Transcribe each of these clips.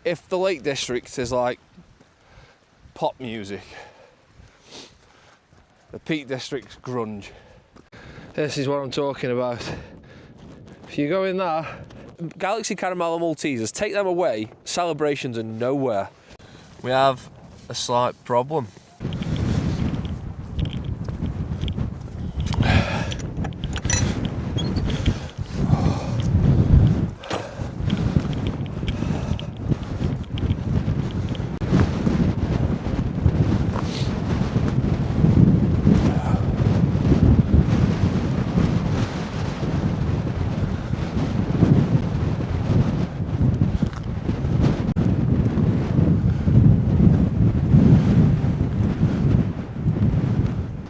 if the Lake District is like pop music, the Peak District's grunge. This is what I'm talking about. If you go in there, Galaxy Caramel and Maltesers, take them away, celebrations are nowhere. We have a slight problem.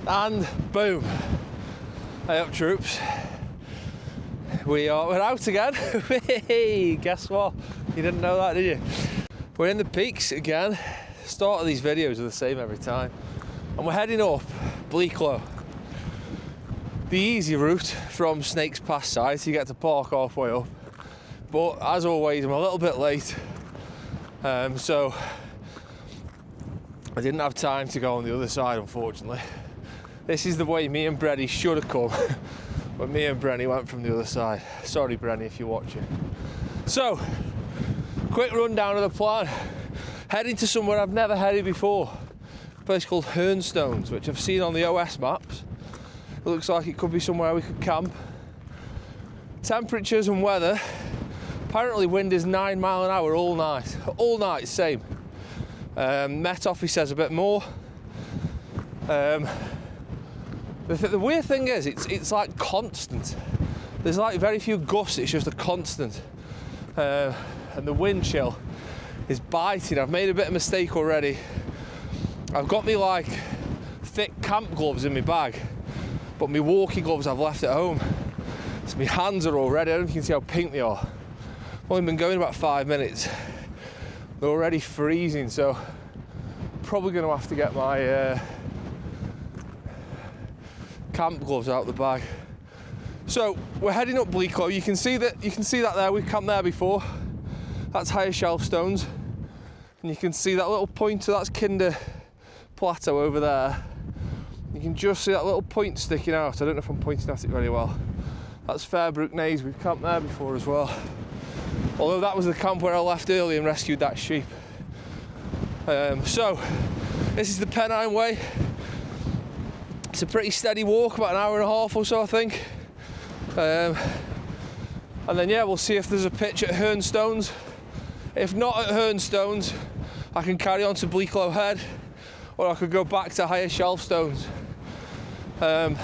And boom, hey up troops, we're out again. Hey, guess what? You didn't know that, did you? We're in the peaks again. Start of these videos are the same every time. And we're heading up Bleaklow. The easy route from Snakes Pass side, so you get to park halfway up. But as always, I'm a little bit late. So I didn't have time to go on the other side, unfortunately. This is the way me and Brenny should have come, but me and Brenny went from the other side. Sorry, Brenny, if you're watching. So, quick rundown of the plan. Heading to somewhere I've never headed before. A place called Hernstones, which I've seen on the OS maps. It looks like it could be somewhere we could camp. Temperatures and weather. Apparently wind is 9 mile an hour all night. All night, same. Met Office says a bit more. The weird thing is, it's like constant. There's like very few gusts, it's just a constant. And the wind chill is biting. I've made a bit of a mistake already. I've got me like thick camp gloves in my bag, but my walking gloves I've left at home. So my hands are already, I don't know if you can see how pink they are. I've only been going about 5 minutes. They're already freezing, so probably going to have to get my camp gloves out of the bag. So we're heading up Bleaklow. You can see that there. We've camped there before. That's Higher Shelf Stones, and you can see that little pointer. That's Kinder Plateau over there. You can just see that little point sticking out. I don't know if I'm pointing at it very well. That's Fairbrook Naze. We've camped there before as well. Although that was the camp where I left early and rescued that sheep. So this is the Pennine Way. It's a pretty steady walk, about an hour and a half or so, I think. And then yeah, we'll see if there's a pitch at Hernstones. If not at Hernstones, I can carry on to Bleaklow Head, or I could go back to Higher Shelf Stones. But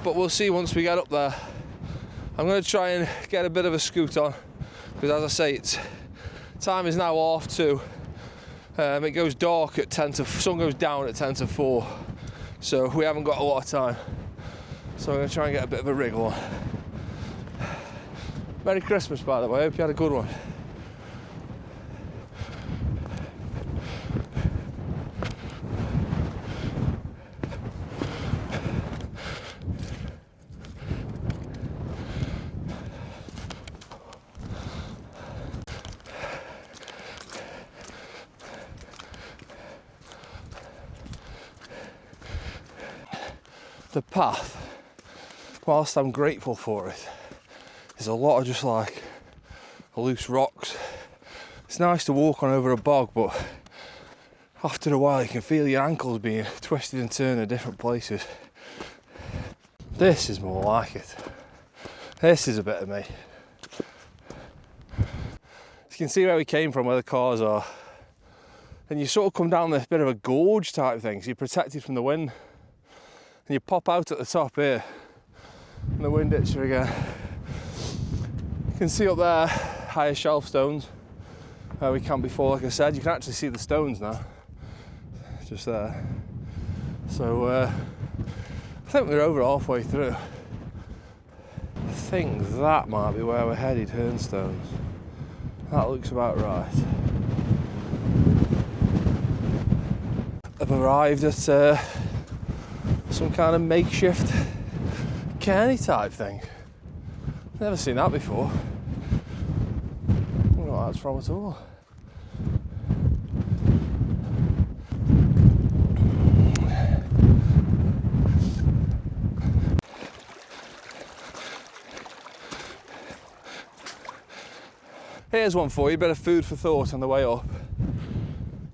we'll see once we get up there. I'm going to try and get a bit of a scoot on, because as I say, time is now 2:30. It goes dark at 10 to, sun goes down at 10 to 4. So we haven't got a lot of time. So I'm going to try and get a bit of a wriggle on. Merry Christmas, by the way. I hope you had a good one. The path, whilst I'm grateful for it, is a lot of just like loose rocks. It's nice to walk on over a bog, but after a while you can feel your ankles being twisted and turned in different places. This is more like it. This is a bit of me. You can see where we came from, where the cars are. And you sort of come down this bit of a gorge type thing, so you're protected from the wind. And you pop out at the top here, and the wind hits you again. You can see up there, Higher Shelf Stones, where we camped before, like I said. You can actually see the stones now, just there. So I think we're over halfway through. I think that might be where we're headed, Hernstones. That looks about right. I've arrived at some kind of makeshift cairney type thing. Never seen that before. I don't know what that's from at all. Here's one for you, bit of food for thought on the way up.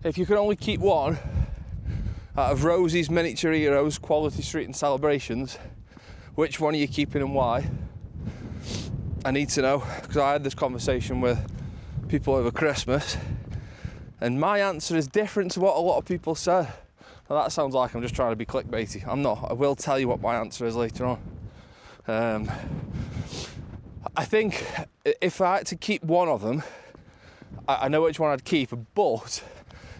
If you could only keep one out of Rosie's Miniature Heroes, Quality Street and Celebrations, which one are you keeping and why? I need to know, because I had this conversation with people over Christmas, and my answer is different to what a lot of people said. Now that sounds like I'm just trying to be clickbaity. I'm not. I will tell you what my answer is later on. I think if I had to keep one of them, I know which one I'd keep, but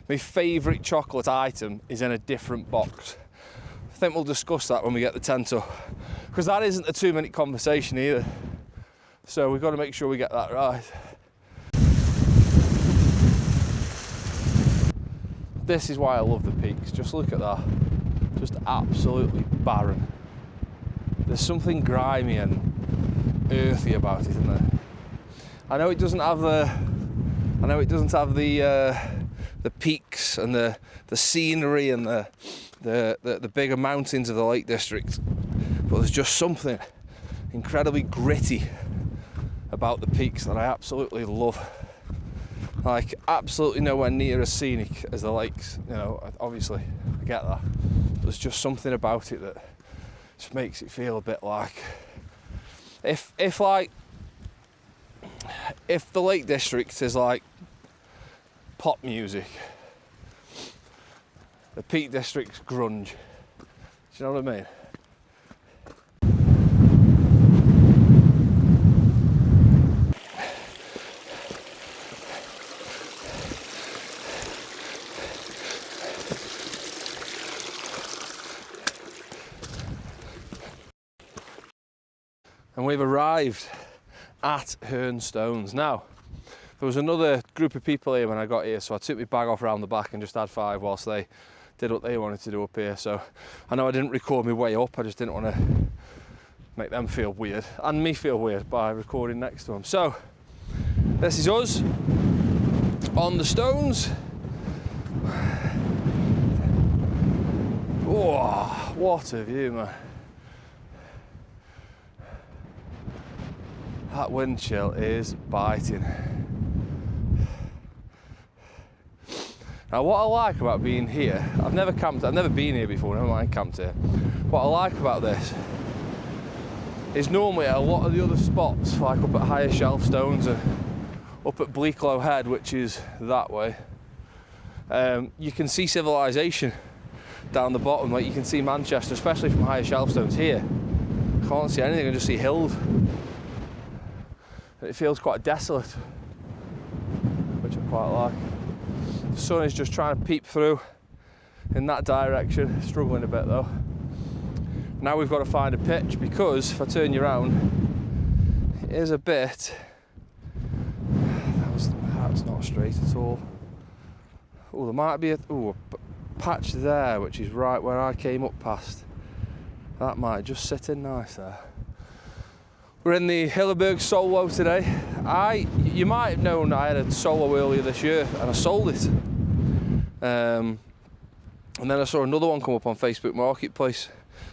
my favourite chocolate item is in a different box. I think we'll discuss that when we get the tent up, because that isn't a 2-minute conversation either. So we've got to make sure we get that right. This is why I love the peaks. Just look at that. Just absolutely barren. There's something grimy and earthy about it, isn't there? I know it doesn't have the peaks and the scenery and the bigger mountains of the Lake District, but there's just something incredibly gritty about the peaks that I absolutely love. Like, absolutely nowhere near as scenic as the lakes, you know, obviously, I get that. But there's just something about it that just makes it feel a bit like, if the Lake District is like pop music, the Peak District's grunge. Do you know what I mean? And we've arrived at Hernstones. Now, there was another group of people here when I got here, so I took my bag off around the back and just had 5 whilst they did what they wanted to do up here. So I know I didn't record my way up, I just didn't want to make them feel weird and me feel weird by recording next to them. So this is us on the stones. Oh, what a view, man. That wind chill is biting. Now what I like about being here, I've never been here before, never mind camped here. What I like about this is normally at a lot of the other spots, like up at Higher Shelf Stones and up at Bleaklow Head, which is that way, you can see civilization down the bottom, like you can see Manchester, especially from Higher Shelf Stones. Here, I can't see anything, I just see hills. It feels quite desolate, which I quite like. The sun is just trying to peep through in that direction, struggling a bit though. Now we've got to find a pitch, because if I turn you around, it is a bit, that's not straight at all. Oh, there might be a patch there, which is right where I came up past. That might just sit in nice there. We're in the Hilleberg Solo today. You might have known I had a Solo earlier this year and I sold it. And then I saw another one come up on Facebook Marketplace,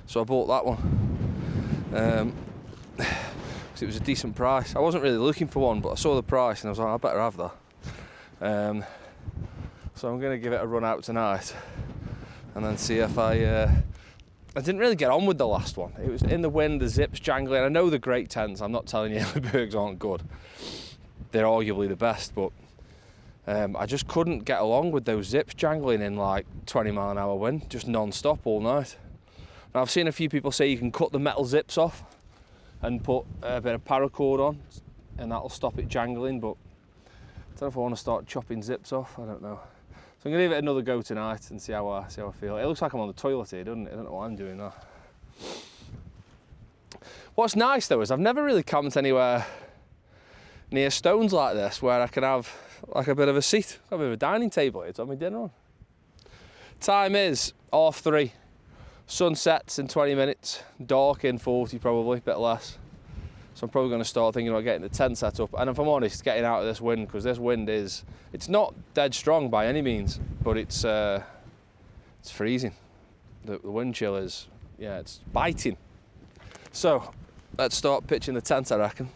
so I bought that one. Because it was a decent price. I wasn't really looking for one, but I saw the price and I was like, I better have that. So I'm going to give it a run out tonight and then see if I didn't really get on with the last one. It was in the wind, the zips jangling. I know they're great tents. I'm not telling you Hillebergs aren't good. They're arguably the best, but I just couldn't get along with those zips jangling in like 20-mile-an-hour wind, just non-stop all night. Now I've seen a few people say you can cut the metal zips off and put a bit of paracord on, and that'll stop it jangling, but I don't know if I want to start chopping zips off, I don't know. So I'm going to give it another go tonight and see how I feel. It looks like I'm on the toilet here, doesn't it? I don't know why I'm doing that. What's nice though is I've never really camped anywhere near stones like this where I can have like a bit of a seat, a bit of a dining table here to have my dinner on. Time is 3:30. Sun sets in 20 minutes, dark in 40 probably, a bit less. So I'm probably going to start thinking about getting the tent set up, and if I'm honest, getting out of this wind, because this wind it's not dead strong by any means, but it's freezing. The wind chill is, yeah, it's biting. So let's start pitching the tent, I reckon.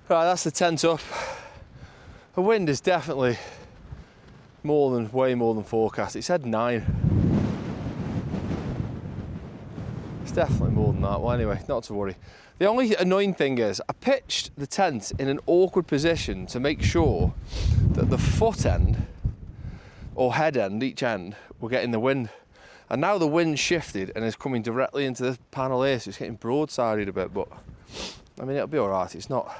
Right, that's the tent up. The wind is definitely way more than forecast. It said 9. It's definitely more than that. Well, anyway, not to worry. The only annoying thing is I pitched the tent in an awkward position to make sure that the foot end or head end, each end, were getting the wind. And now the wind shifted and is coming directly into the panel here, so it's getting broadsided a bit, but I mean, it'll be all right. It's not,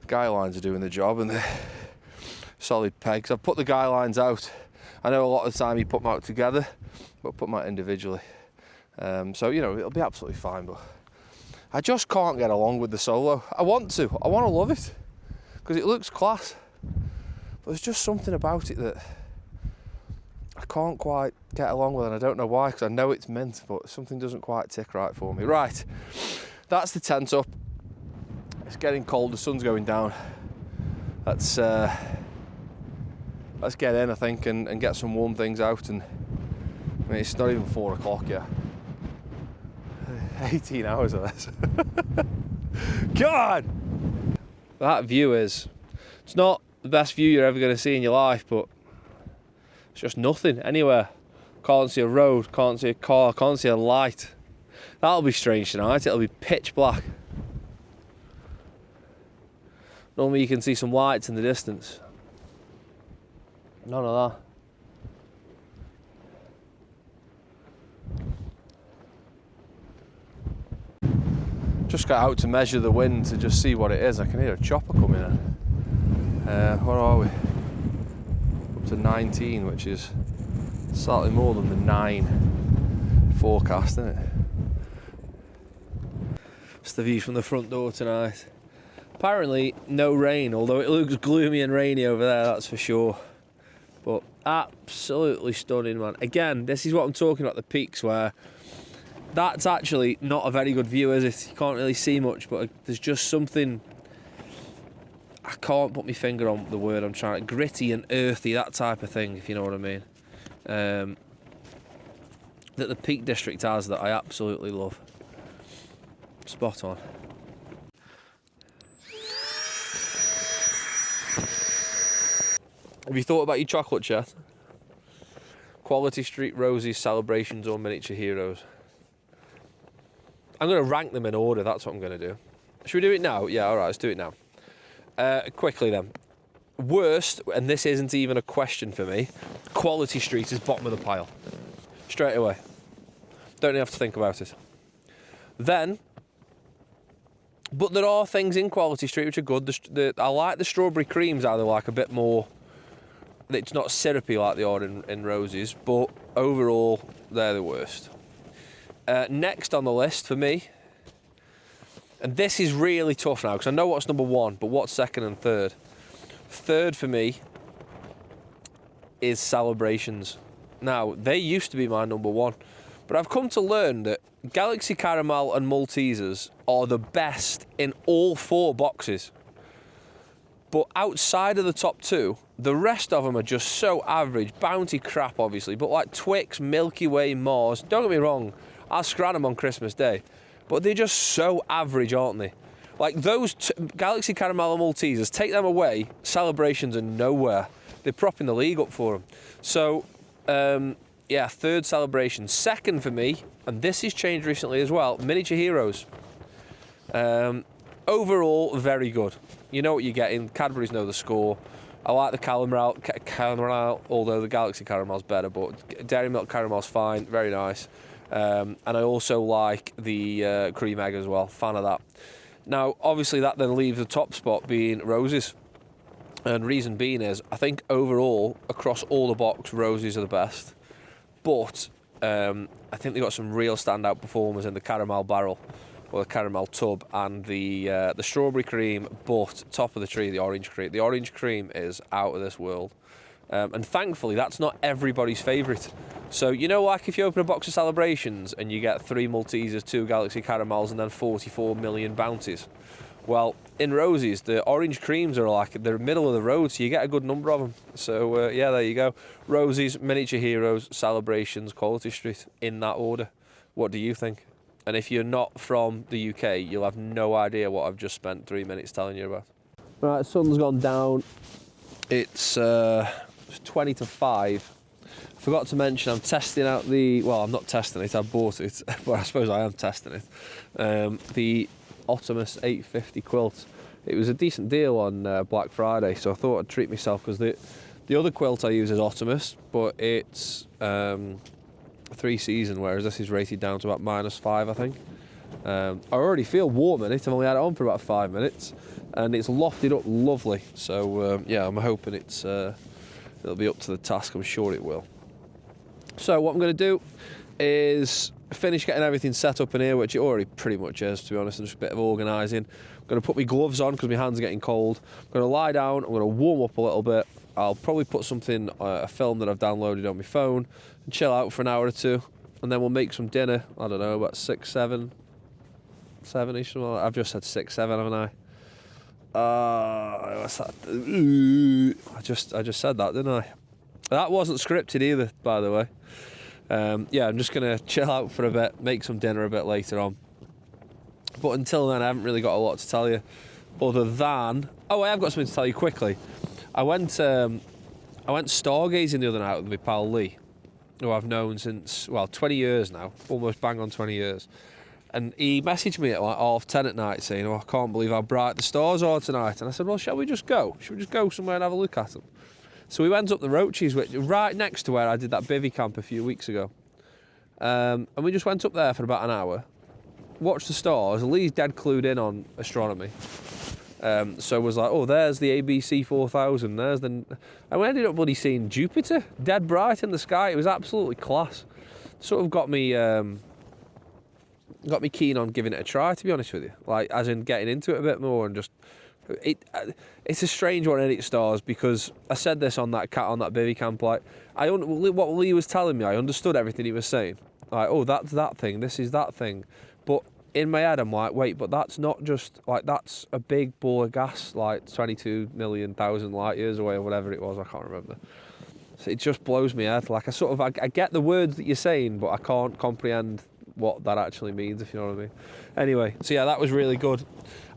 the guy lines are doing the job and the solid pegs. I've put the guy lines out. I know a lot of the time you put them out together, but put them out individually. So, you know, it'll be absolutely fine, but I just can't get along with the Solo. I want to love it, because it looks class, but there's just something about it that I can't quite get along with, and I don't know why, because I know it's mint, but something doesn't quite tick right for me. Right, that's the tent up. It's getting cold, the sun's going down. Let's get in, I think, and get some warm things out. And I mean, it's not even 4 o'clock yet. 18 hours of this. God! That view it's not the best view you're ever going to see in your life, but it's just nothing anywhere. Can't see a road, can't see a car, can't see a light. That'll be strange tonight. It'll be pitch black. Normally you can see some lights in the distance. None of that. Just got out to measure the wind to just see what it is. I can hear a chopper coming in. What are we? Up to 19, which is slightly more than the 9 forecast, isn't it? It's the view from the front door tonight. Apparently no rain, although it looks gloomy and rainy over there, that's for sure. But absolutely stunning, man. Again, this is what I'm talking about, the peaks, where that's actually not a very good view, is it? You can't really see much, but there's just something, I can't put my finger on the word I'm trying to, gritty and earthy, that type of thing, if you know what I mean. That the Peak District has that I absolutely love. Spot on. Have you thought about your chocolate yet? Quality Street, Roses, Celebrations, or Miniature Heroes? I'm going to rank them in order, that's what I'm going to do. Should we do it now? Yeah, alright, let's do it now. Quickly then. Worst, and this isn't even a question for me, Quality Street is bottom of the pile. Straight away. Don't even have to think about it. Then, but there are things in Quality Street which are good. I like the strawberry creams, either like a bit more, it's not syrupy like they are in Roses, but overall, they're the worst. Next on the list for me, and this is really tough now because I know what's number 1, but what's second and third? Third for me is Celebrations. Now, they used to be my number 1, but I've come to learn that Galaxy Caramel and Maltesers are the best in all 4 boxes. But outside of the top 2, the rest of them are just so average. Bounty crap, obviously, but like Twix, Milky Way, Mars, don't get me wrong, I'll scran them on Christmas Day, but they're just so average, aren't they? Like those Galaxy Caramel and Maltesers, take them away, Celebrations are nowhere. They're propping the league up for them. So, yeah, third Celebrations. Second for me, and this has changed recently as well, Miniature Heroes. Overall, very good. You know what you're getting. Cadbury's know the score. I like the caramel, although the Galaxy Caramel's better, but Dairy Milk Caramel's fine, very nice. And I also like the Cream Egg as well, fan of that. Now, obviously that then leaves the top spot being Roses. And reason being is, I think overall, across all the box, Roses are the best. But I think they've got some real standout performers in the Caramel Barrel, or the Caramel Tub, and the Strawberry Cream, but top of the tree, the Orange Cream. The Orange Cream is out of this world. And thankfully, that's not everybody's favourite. So, you know, like if you open a box of Celebrations and you get 3 Maltesers, 2 Galaxy Caramels, and then 44 million bounties. Well, in Roses, the Orange Creams are like, they're middle of the road, so you get a good number of them. So, yeah, there you go. Roses, Miniature Heroes, Celebrations, Quality Street, in that order. What do you think? And if you're not from the UK, you'll have no idea what I've just spent 3 minutes telling you about. Right, sun's gone down. It's 20 to 5. Forgot to mention I'm testing out the, well, I'm not testing it, I bought it, but I suppose I am testing it. The Optimus 850 quilt. It was a decent deal on Black Friday, so I thought I'd treat myself, because the other quilt I use is Optimus, but it's 3 season, whereas this is rated down to about -5, I think. I already feel warm in it. I've only had it on for about 5 minutes, and it's lofted up lovely. So yeah, I'm hoping it'll be up to the task. I'm sure it will. So what I'm going to do is finish getting everything set up in here, which it already pretty much is, to be honest, and just a bit of organising. I'm going to put my gloves on because my hands are getting cold. I'm going to lie down, I'm going to warm up a little bit. I'll probably put something, a film that I've downloaded on my phone, and chill out for an hour or two, and then we'll make some dinner. I don't know, about 6, 7, 7-ish. I've just said 6, 7, haven't I? What's that? I just said that, didn't I? That wasn't scripted either, by the way. Yeah, I'm just going to chill out for a bit, make some dinner a bit later on. But until then, I haven't really got a lot to tell you, other than... Oh, I have got something to tell you quickly. I went stargazing the other night with my pal Lee, who I've known since, well, 20 years now, almost bang on 20 years. And he messaged me at like 10:30 at night saying, "Oh, I can't believe how bright the stars are tonight." And I said, "Well, shall we just go? Should we just go somewhere and have a look at them?" So we went up the Roaches, which right next to where I did that bivvy camp a few weeks ago. And we just went up there for about an hour, watched the stars. Lee's dead clued in on astronomy. So was like, "Oh, there's the ABC 4000, there's the..." And we ended up bloody seeing Jupiter, dead bright in the sky. It was absolutely class. Sort of got me keen on giving it a try, to be honest with you. Like, as in getting into it a bit more, and just... It's a strange one, in it, stars, because I said this on that bivvy camp, like, what Lee was telling me, I understood everything he was saying. Like, oh, that's that thing, this is that thing. But in my head, I'm like, wait, but that's not just, like, that's a big ball of gas, like 22 million thousand light years away, or whatever it was, I can't remember. So it just blows me head. Like, I get the words that you're saying, but I can't comprehend what that actually means, if you know what I mean. Anyway, so yeah, that was really good.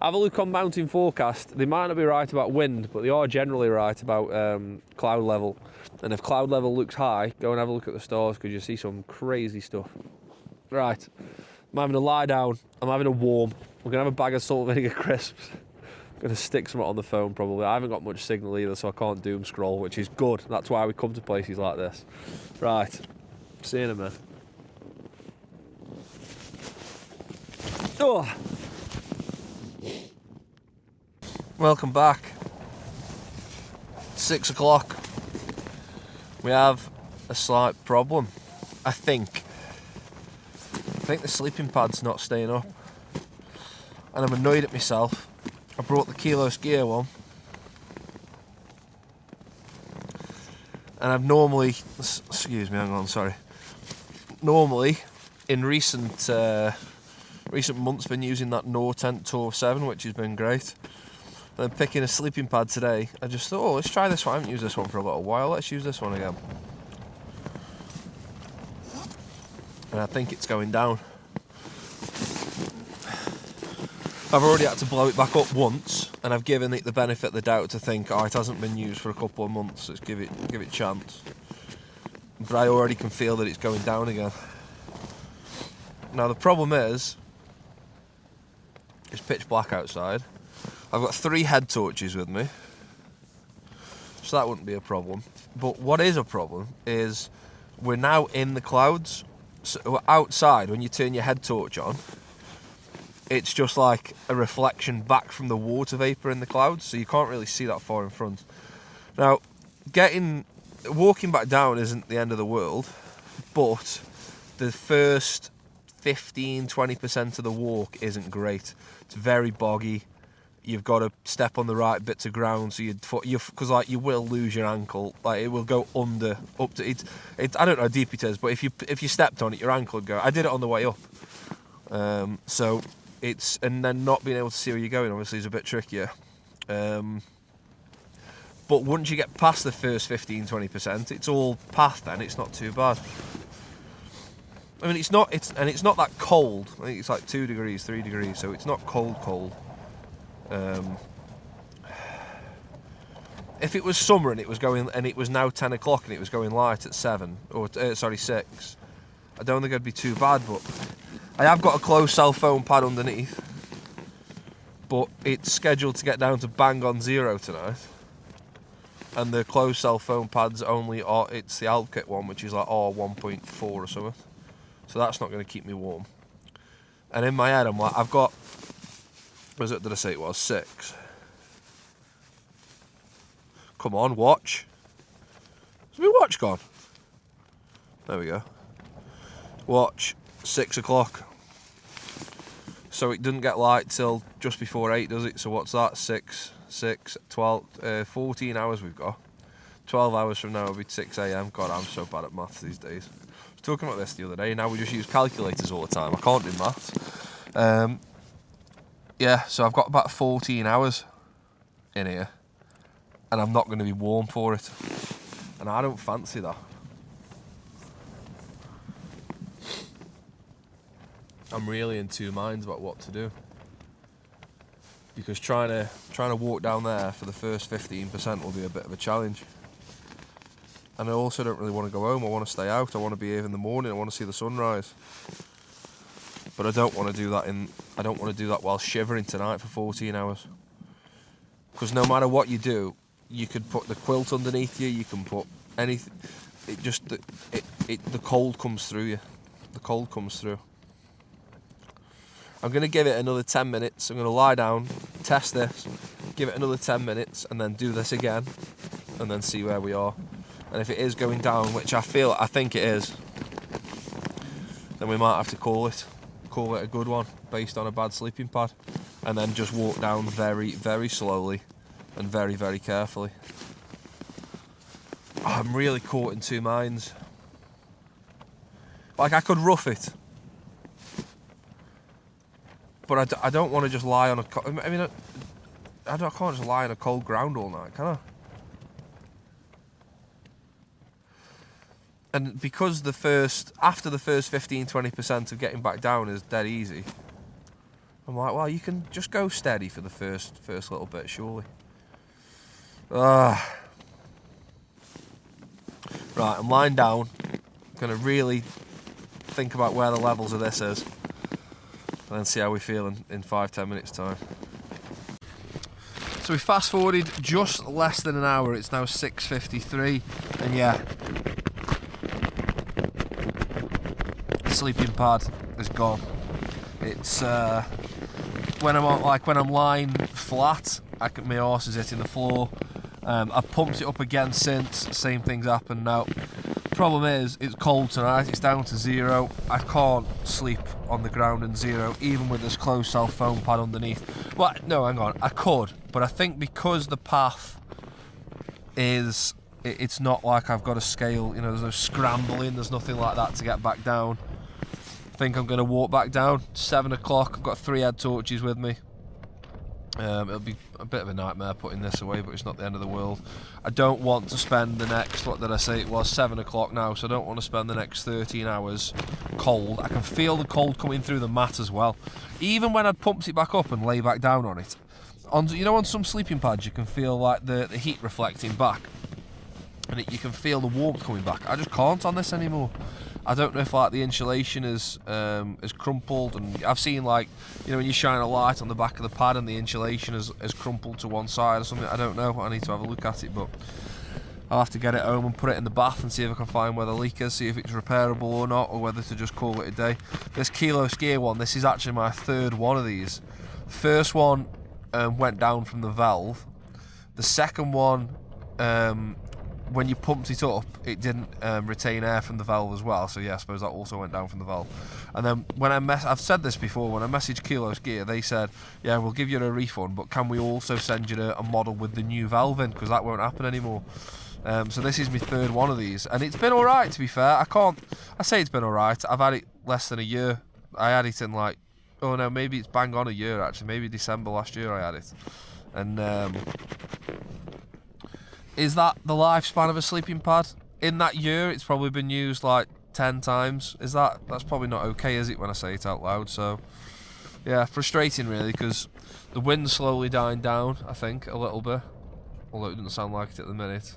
Have a look on mountain forecast. They might not be right about wind, but they are generally right about cloud level. And if cloud level looks high, go and have a look at the stars, because you see some crazy stuff. Right, I'm having a lie down, I'm having a warm. We're going to have a bag of salt and vinegar crisps. I'm going to stick some on the phone probably. I haven't got much signal either, so I can't doom scroll, which is good. That's why we come to places like this. Right, see you in a minute. Oh. Welcome back. 6 o'clock. We have a slight problem. I think the sleeping pad's not staying up, and I'm annoyed at myself. I brought the keyless gear one, and I've normally, excuse me, hang on, sorry. Normally, in recent months, been using that Nortent Tour 7, which has been great. And then picking a sleeping pad today, I just thought, oh, let's try this one. I haven't used this one for a little while. Let's use this one again. And I think it's going down. I've already had to blow it back up once, and I've given it the benefit of the doubt to think, oh, it hasn't been used for a couple of months. Let's give it a chance. But I already can feel that it's going down again. Now the problem is, it's pitch black outside. I've got 3 head torches with me, so that wouldn't be a problem. But what is a problem is we're now in the clouds. So outside, when you turn your head torch on, it's just like a reflection back from the water vapour in the clouds, so you can't really see that far in front. Now, walking back down isn't the end of the world, but the first 15-20% of the walk isn't great. It's very boggy. You've got to step on the right bits of ground, so because like you will lose your ankle. Like it will go up to it. I don't know how deep it is, but if you stepped on it, your ankle would go. I did it on the way up, so it's, and then not being able to see where you're going obviously is a bit trickier. But once you get past the first 15-20%, it's all path. Then it's not too bad. I mean, it's not that cold. I think it's like 2 degrees, 3 degrees, so it's not cold. If it was summer and it was now 10 o'clock and it was going light at 7 or 6, I don't think it'd be too bad. But I have got a closed cell phone pad underneath, but it's scheduled to get down to bang on 0 tonight. And the closed cell phone pad's it's the Alpkit one, which is like 1.4 or something. So that's not going to keep me warm. And in my head, I'm like, I've got, did I say it was 6? Come on, watch. Has my watch gone? There we go. Watch, 6 o'clock. So it doesn't get light till just before 8, does it? So what's that? 6, 12, 14 hours we've got. 12 hours from now it'll be 6 a.m. God, I'm so bad at maths these days. I was talking about this the other day. Now we just use calculators all the time. I can't do maths. Yeah, so I've got about 14 hours in here. And I'm not going to be warm for it. And I don't fancy that. I'm really in two minds about what to do. Because trying to walk down there for the first 15% will be a bit of a challenge. And I also don't really want to go home. I want to stay out. I want to be here in the morning. I want to see the sunrise. But I don't want to do that while shivering tonight for 14 hours. Because no matter what you do, you could put the quilt underneath you, you can put anything. The cold comes through you. The cold comes through. I'm going to give it another 10 minutes. I'm going to lie down, test this, give it another 10 minutes, and then do this again, and then see where we are. And if it is going down, which I think it is, then we might have to call it a good one based on a bad sleeping pad, and then just walk down very, very slowly and very, very carefully. I'm really caught in two minds. Like, I could rough it, but I don't want to just lie on I can't just lie on a cold ground all night, can I? And because after the first 15-20% of getting back down is dead easy, I'm like, well, you can just go steady for the first little bit, surely. Right, I'm lying down. Gonna really think about where the levels of this is, and then see how we feel in 5-10 minutes time. So we fast forwarded just less than an hour. It's now 6:53, and yeah, the sleeping pad is gone. It's when I'm lying flat, my horse is hitting the floor. I've pumped it up again since. Same thing's happened now. Problem is, it's cold tonight. It's down to 0. I can't sleep on the ground in 0, even with this closed cell phone pad underneath. Well, no, hang on. I could, but I think because the path is, it's not like I've got a scale. You know, there's no scrambling. There's nothing like that to get back down. I think I'm going to walk back down. 7 o'clock. I've got 3 head torches with me. It'll be a bit of a nightmare putting this away, but it's not the end of the world. I don't want to spend the next, what did I say, it was 7 o'clock now, so I don't want to spend the next 13 hours cold. I can feel the cold coming through the mat as well. Even when I'd pumped it back up and lay back down on it, on some sleeping pads you can feel like the heat reflecting back, and you can feel the warmth coming back. I just can't on this anymore. I don't know if like the insulation is crumpled, and I've seen, like, you know, when you shine a light on the back of the pad and the insulation is crumpled to one side or something. I don't know. I need to have a look at it, but I'll have to get it home and put it in the bath and see if I can find where the leak is, see if it's repairable or not, or whether to just call it a day. This Kilo Skier one, this is actually my 3rd one of these. The first one went down from the valve. The second one, when you pumped it up, it didn't retain air from the valve as well. So yeah, I suppose that also went down from the valve. And then when I've said this before, when I messaged Kilo Skier, they said, yeah, we'll give you a refund, but can we also send you a model with the new valve in, because that won't happen anymore. So this is my 3rd one of these, and it's been alright, to be fair. I say it's been alright. I've had it less than a year. I had it in maybe it's bang on a year actually. Maybe December last year I had it. And is that the lifespan of a sleeping pad? In that year, it's probably been used like 10 times. That's probably not okay, is it, when I say it out loud? So yeah, frustrating really, because the wind's slowly dying down, I think, a little bit, although it doesn't sound like it at the minute.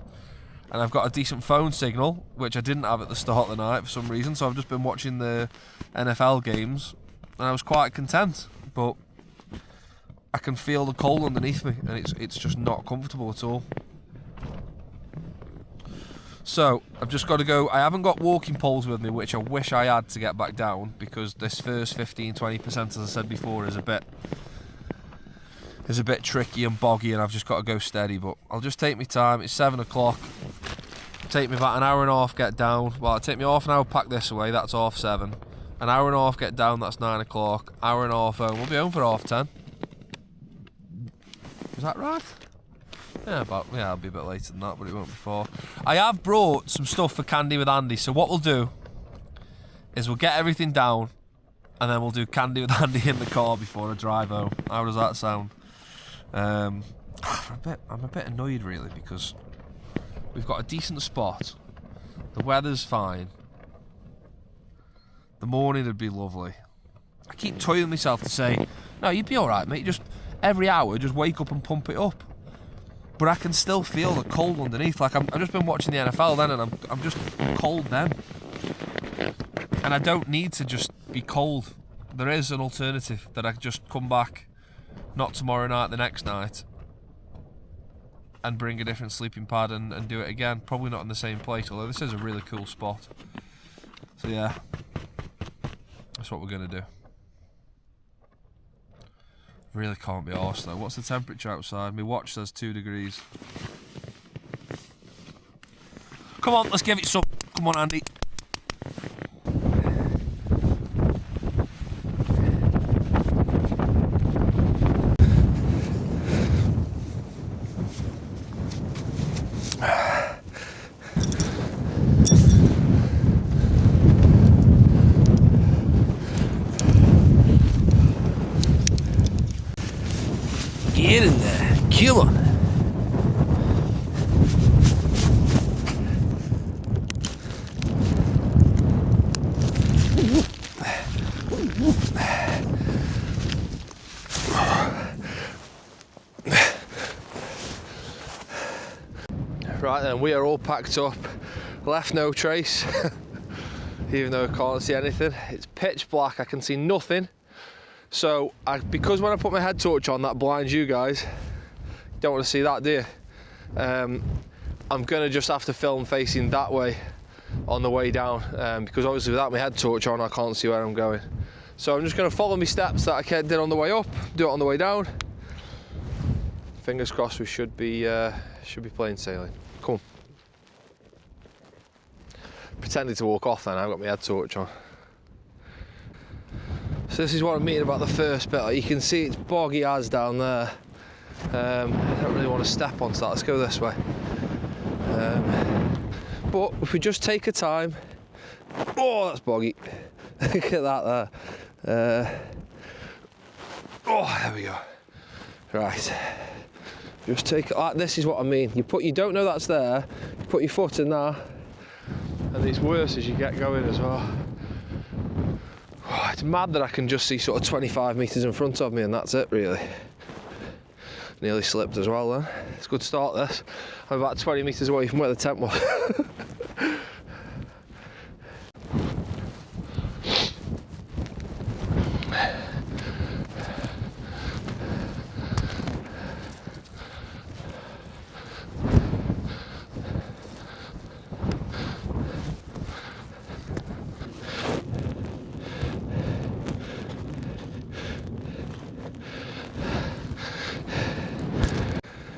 And I've got a decent phone signal, which I didn't have at the start of the night for some reason, so I've just been watching the NFL games, and I was quite content, but I can feel the cold underneath me, and it's just not comfortable at all. So I've just got to go. I haven't got walking poles with me, which I wish I had to get back down, because this first 15-20%, as I said before, is a bit tricky and boggy, and I've just got to go steady. But I'll just take my time. It's 7 o'clock. Take me about an hour and a half get down. Well, it'll take me half an hour pack this away. That's 7:30. An hour and a half get down. That's 9 o'clock. Hour and a half home. We'll be home for 10:30. Is that right? Yeah, I'll be a bit later than that, but it won't be far. I have brought some stuff for Candy with Andy, so what we'll do is we'll get everything down, and then we'll do Candy with Andy in the car before I drive home. How does that sound? I'm a bit annoyed really, because we've got a decent spot. The weather's fine. The morning would be lovely. I keep toiling myself to say, no, you'd be alright, mate. Just every hour, just wake up and pump it up. But I can still feel the cold underneath. Like I've just been watching the NFL then, and I'm just cold then. And I don't need to just be cold. There is an alternative, that I can just come back, not tomorrow night, the next night, and bring a different sleeping pad and do it again. Probably not in the same place, although this is a really cool spot. So yeah, that's what we're going to do. Really can't be arsed though. What's the temperature outside? My watch says 2 degrees. Come on, let's give it some. Come on, Andy. Get in there, kill on. Right then, we are all packed up, left no trace, even though I can't see anything. It's pitch black, I can see nothing. So, because when I put my head torch on, that blinds you guys. You don't want to see that, do you? I'm gonna just have to film facing that way on the way down, because obviously without my head torch on, I can't see where I'm going. So I'm just gonna follow my steps that I did on the way up, do it on the way down. Fingers crossed, we should be plain sailing. Come on. Pretending to walk off then, I've got my head torch on. So this is what I mean about the first bit. Like you can see it's boggy as down there. I don't really want to step onto that. Let's go this way. But if we just take a time, oh, that's boggy. Look at that there. Oh, there we go. Right. Just take it. This is what I mean. You don't know that's there. You put your foot in there, and it's worse as you get going as well. Oh, it's mad that I can just see sort of 25 metres in front of me, and that's it really. Nearly slipped as well then. It's a good start this. I'm about 20 metres away from where the tent was.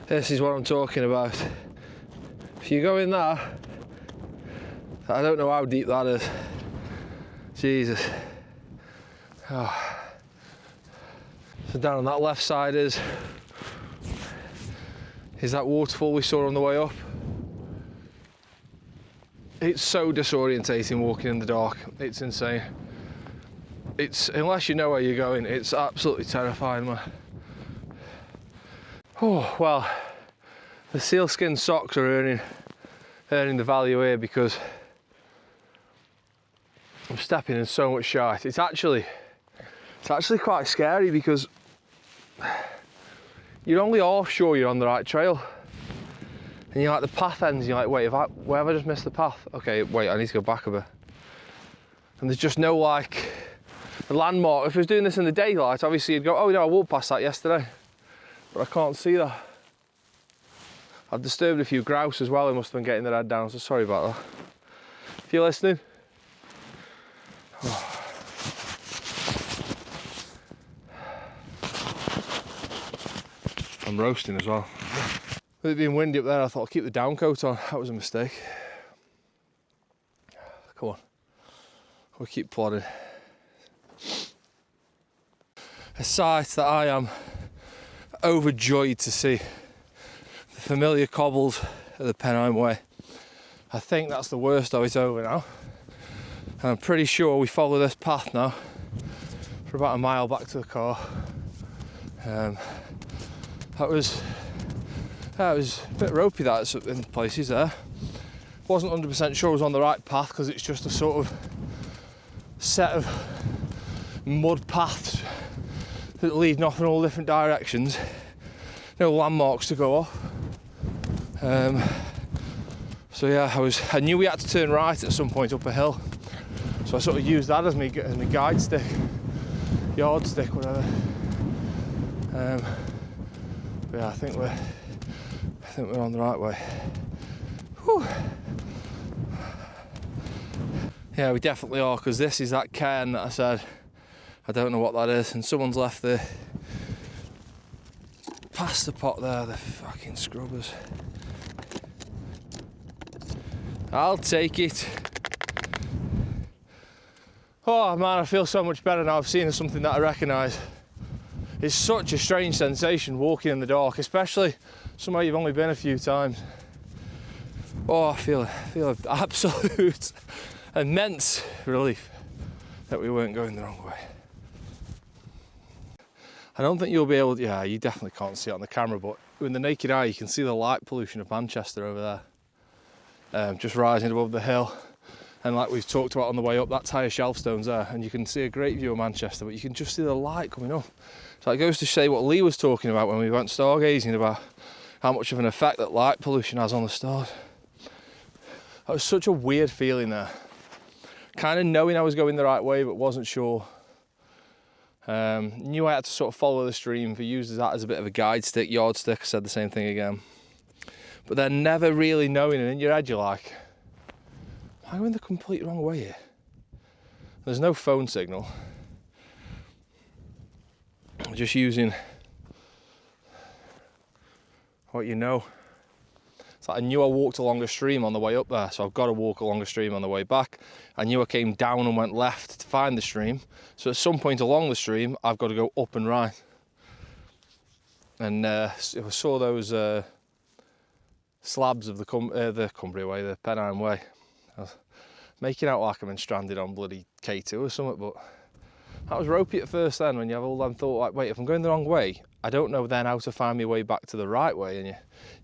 This is what I'm talking about. If you go in there, I don't know how deep that is. Jesus. Oh. So down on that left side is that waterfall we saw on the way up. It's so disorientating walking in the dark. It's insane. Unless you know where you're going, it's absolutely terrifying, man. Oh, well, the sealskin socks are earning the value here, because I'm stepping in so much shite. It's actually quite scary because you're only half sure you're on the right trail. And you're like, the path ends, and you're like, wait, where have I just missed the path? Okay, wait, I need to go back a bit. And there's just no, like, a landmark. If I was doing this in the daylight, obviously you'd go, oh, no, I walked past that yesterday. But I can't see that. I've disturbed a few grouse as well, they must have been getting their head down, so sorry about that. If you're listening. Oh. I'm roasting as well. With it being windy up there, I thought I'd keep the down coat on. That was a mistake. Come on. We'll keep plodding. A sight that I am overjoyed to see. The familiar cobbles of the Pennine Way. I think that's the worst of it over now. And I'm pretty sure we follow this path now for about a mile back to the car. That was a bit ropey, that in places there. Wasn't 100% sure I was on the right path because it's just a sort of set of mud paths that lead off in all different directions. No landmarks to go off. So yeah, I knew we had to turn right at some point up a hill. So I sort of used that as my guide stick, yardstick, whatever. But yeah, I think we're on the right way. Whew. Yeah, we definitely are, because this is that cairn that I said I don't know what that is, and someone's left the pasta pot there, the fucking scrubbers. I'll take it. Oh man, I feel so much better now I've seen something that I recognise. It's such a strange sensation walking in the dark, especially somewhere you've only been a few times. Oh, I feel absolute immense relief that we weren't going the wrong way. I don't think you'll be able to, yeah, you definitely can't see it on the camera, but with the naked eye you can see the light pollution of Manchester over there, just rising above the hill. And like we've talked about on the way up, that's higher shelf stones there, and you can see a great view of Manchester, but you can just see the light coming up. So it goes to say what Lee was talking about when we went stargazing, about how much of an effect that light pollution has on the stars. That was such a weird feeling there. Kind of knowing I was going the right way, but wasn't sure. Knew I had to sort of follow the stream, for used that as a bit of a guide stick, yardstick. I said the same thing again. But then never really knowing, and in your head you're like, am I going the complete wrong way here? There's no phone signal. I'm just using what you know. It's like I knew I walked along a stream on the way up there, so I've got to walk along a stream on the way back. I knew I came down and went left to find the stream, so at some point along the stream I've got to go up and right. And I saw those slabs of the Cumbria Way, the Pennine Way. I was making out like I've been stranded on bloody K2 or something, but that was ropey at first then, when you have all them thought, like, wait, if I'm going the wrong way, I don't know then how to find my way back to the right way. And you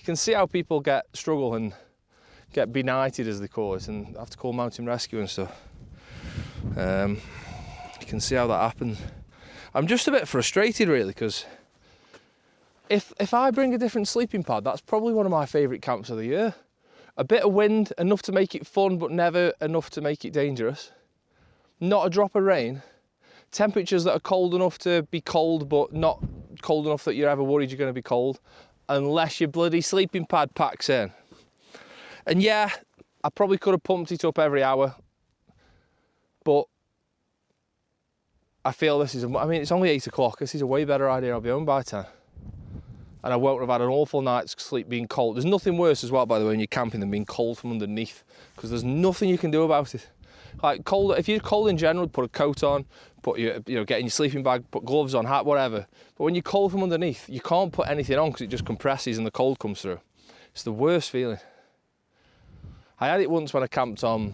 can see how people struggle and get benighted, as they call it, and have to call mountain rescue and stuff. You can see how that happens. I'm just a bit frustrated really, because if I bring a different sleeping pad, that's probably one of my favourite camps of the year. A bit of wind, enough to make it fun, but never enough to make it dangerous. Not a drop of rain. Temperatures that are cold enough to be cold, but not cold enough that you're ever worried you're going to be cold, unless your bloody sleeping pad packs in. And yeah, I probably could have pumped it up every hour, but I feel this is, I mean, it's only 8 o'clock. This is a way better idea. I'll be home by 10. And I won't have had an awful night's sleep being cold. There's nothing worse as well, by the way, when you're camping than being cold from underneath, because there's nothing you can do about it. Like cold, if you're cold in general, put a coat on, put your, get in your sleeping bag, put gloves on, hat, whatever. But when you're cold from underneath, you can't put anything on because it just compresses and the cold comes through. It's the worst feeling. I had it once when I camped on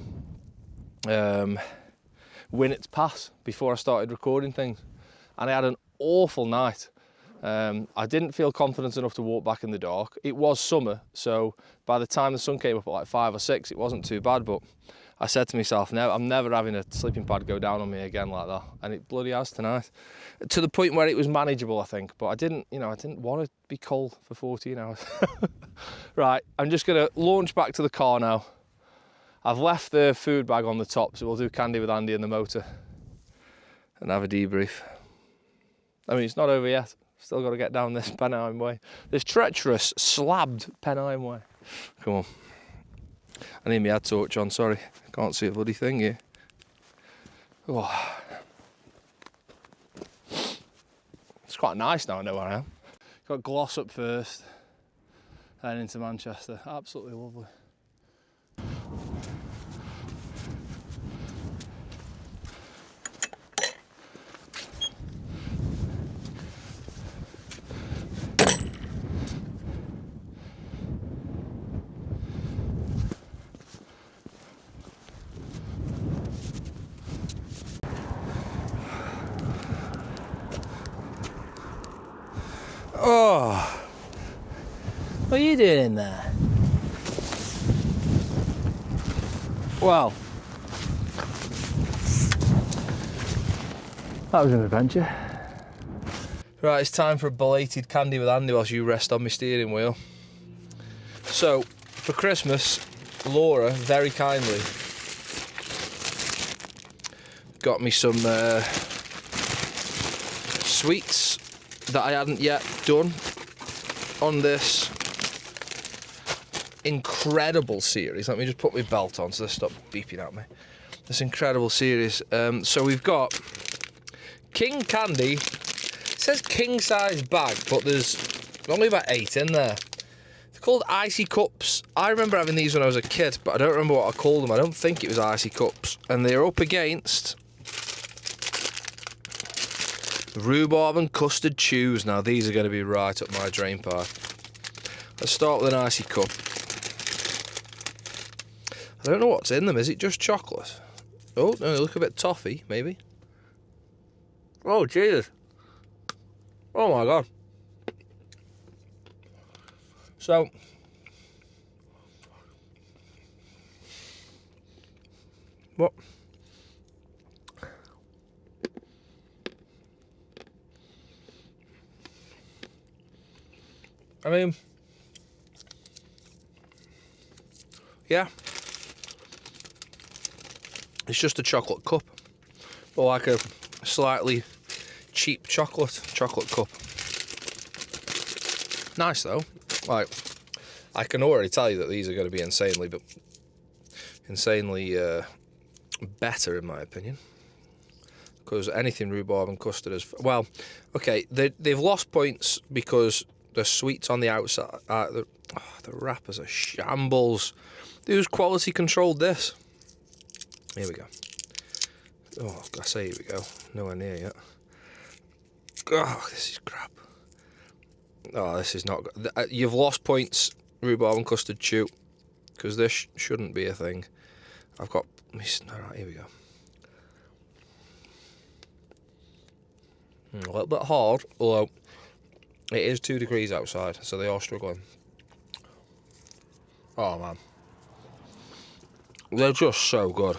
Winnett's Pass before I started recording things, and I had an awful night. I didn't feel confident enough to walk back in the dark. It was summer, so by the time the sun came up at like 5 or 6, it wasn't too bad, but I said to myself, no, I'm never having a sleeping pad go down on me again like that. And it bloody has tonight. To the point where it was manageable, I think. But I didn't want to be cold for 14 hours. Right, I'm just going to launch back to the car now. I've left the food bag on the top, so we'll do candy with Andy in the motor and have a debrief. I mean, it's not over yet. Still got to get down this Pennine way. This treacherous, slabbed Pennine way. Come on. I need my head torch on, sorry. I can't see a bloody thing here. Oh. It's quite nice now I know where I am. Got Glossop first, then into Manchester. Absolutely lovely. Oh, what are you doing in there? Well, that was an adventure. Right, it's time for a belated candy with Andy whilst you rest on my steering wheel. So, for Christmas, Laura very kindly got me some sweets that I hadn't yet done on this incredible series. Let me just put my belt on so they stop beeping at me. This incredible series. So we've got King Candy. It says king size bag, but there's only about 8 in there. They're called icy cups. I remember having these when I was a kid, but I don't remember what I called them. I don't think it was icy cups. And they're up against rhubarb and custard chews. Now these are going to be right up my drain pipe. Let's start with an icy cup. I don't know what's in them. Is it just chocolate? Oh no, they look a bit toffee maybe. Oh Jesus. Oh my God. So what? I mean, yeah, it's just a chocolate cup, or like a slightly cheap chocolate cup. Nice though. Like, I can already tell you that these are going to be insanely better in my opinion. Because anything rhubarb and custard is well, okay. They've lost points because the sweets on the outside, the wrappers are shambles. Who's quality controlled this? Here we go. Oh, I say here we go. Nowhere near yet. Oh, this is crap. Oh, this is not good. You've lost points, rhubarb and custard chew, because this shouldn't be a thing. I've got... Alright, here we go. A little bit hard, although it is 2 degrees outside, so they are struggling. Oh man. They're just so good.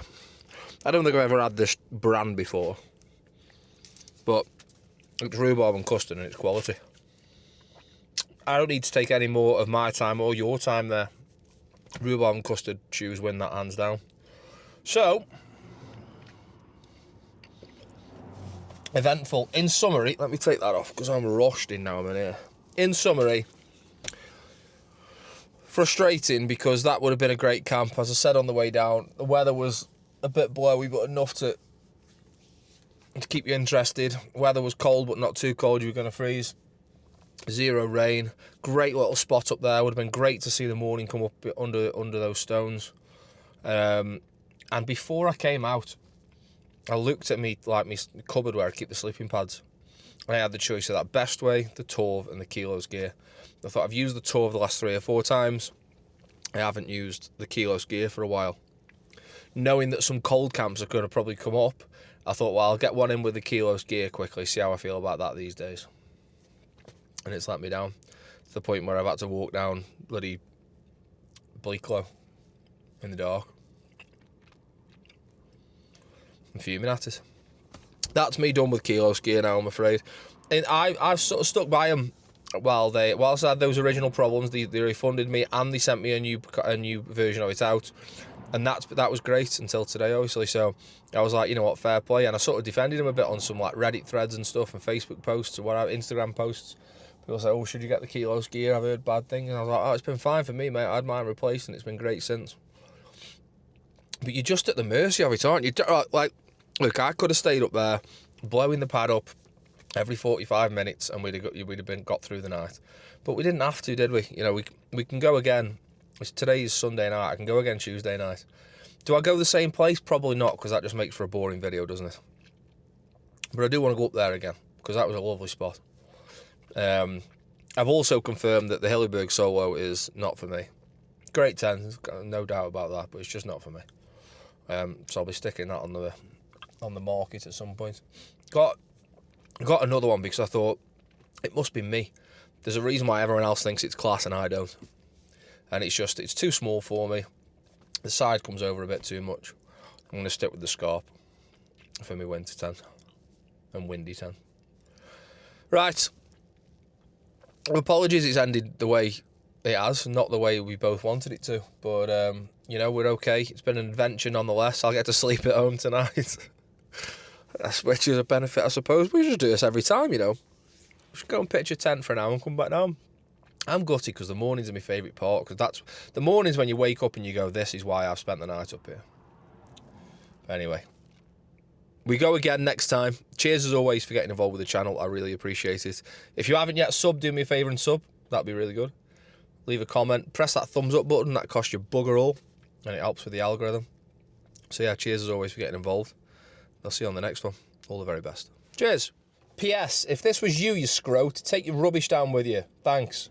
I don't think I've ever had this brand before, but it's rhubarb and custard and it's quality. I don't need to take any more of my time or your time there. Rhubarb and custard chews win that hands down. So, eventful. In summary, let me take that off because I'm rushed in now I'm in here. In summary, frustrating because that would have been a great camp. As I said on the way down, the weather was a bit blowy but enough to keep you interested. Weather was cold but not too cold, you were going to freeze. 0 rain. Great little spot up there. Would have been great to see the morning come up under those stones. And before I came out, I looked at my cupboard where I keep the sleeping pads. And I had the choice of that Best Way, the Torv and the Kilos gear. I thought I've used the Torv the last 3 or 4 times. I haven't used the Kilos gear for a while. Knowing that some cold camps are going to probably come up, I thought, well, I'll get one in with the Kilos gear quickly, see how I feel about that these days. And it's let me down to the point where I've had to walk down bloody Bleaklow in the dark. I'm fuming at it. That's me done with kilo skier now, I'm afraid. And I've sort of stuck by them whilst I had those original problems. They refunded me and they sent me a new version of it out, and that was great until today, obviously. So I was like, you know what, fair play. And I sort of defended him a bit on some like Reddit threads and stuff and Facebook posts or whatever, Instagram posts. People say, oh, should you get the kilos gear? I've heard bad things. And I was like, oh, it's been fine for me, mate. I had mine replaced and it's been great since. But you're just at the mercy of it, aren't you? Like, look, I could have stayed up there blowing the pad up every 45 minutes and we'd have got through the night. But we didn't have to, did we? You know, we can go again. Today's Sunday night. I can go again Tuesday night. Do I go the same place? Probably not, because that just makes for a boring video, doesn't it? But I do want to go up there again, because that was a lovely spot. I've also confirmed that the Hillyberg Solo is not for me. Great tent, no doubt about that, but it's just not for me. So I'll be sticking that on the market at some point. Got another one because I thought it must be me. There's a reason why everyone else thinks it's class and I don't. And it's too small for me. The side comes over a bit too much. I'm going to stick with the Scarp for my winter tent and windy tent. Right. Apologies it's ended the way it has, not the way we both wanted it to. But, you know, we're okay. It's been an adventure nonetheless. I'll get to sleep at home tonight. Which is a benefit, I suppose. We should do this every time, you know. We should go and pitch a tent for an hour and come back down. I'm gutted because the mornings are my favourite part, because that's the mornings when you wake up and you go, this is why I've spent the night up here. But anyway, we go again next time. Cheers as always for getting involved with the channel. I really appreciate it. If you haven't yet subbed, do me a favour and sub. That'd be really good. Leave a comment. Press that thumbs up button. That costs you bugger all, and it helps with the algorithm. So yeah, cheers as always for getting involved. I'll see you on the next one. All the very best. Cheers. P.S. If this was you scrote, take your rubbish down with you. Thanks.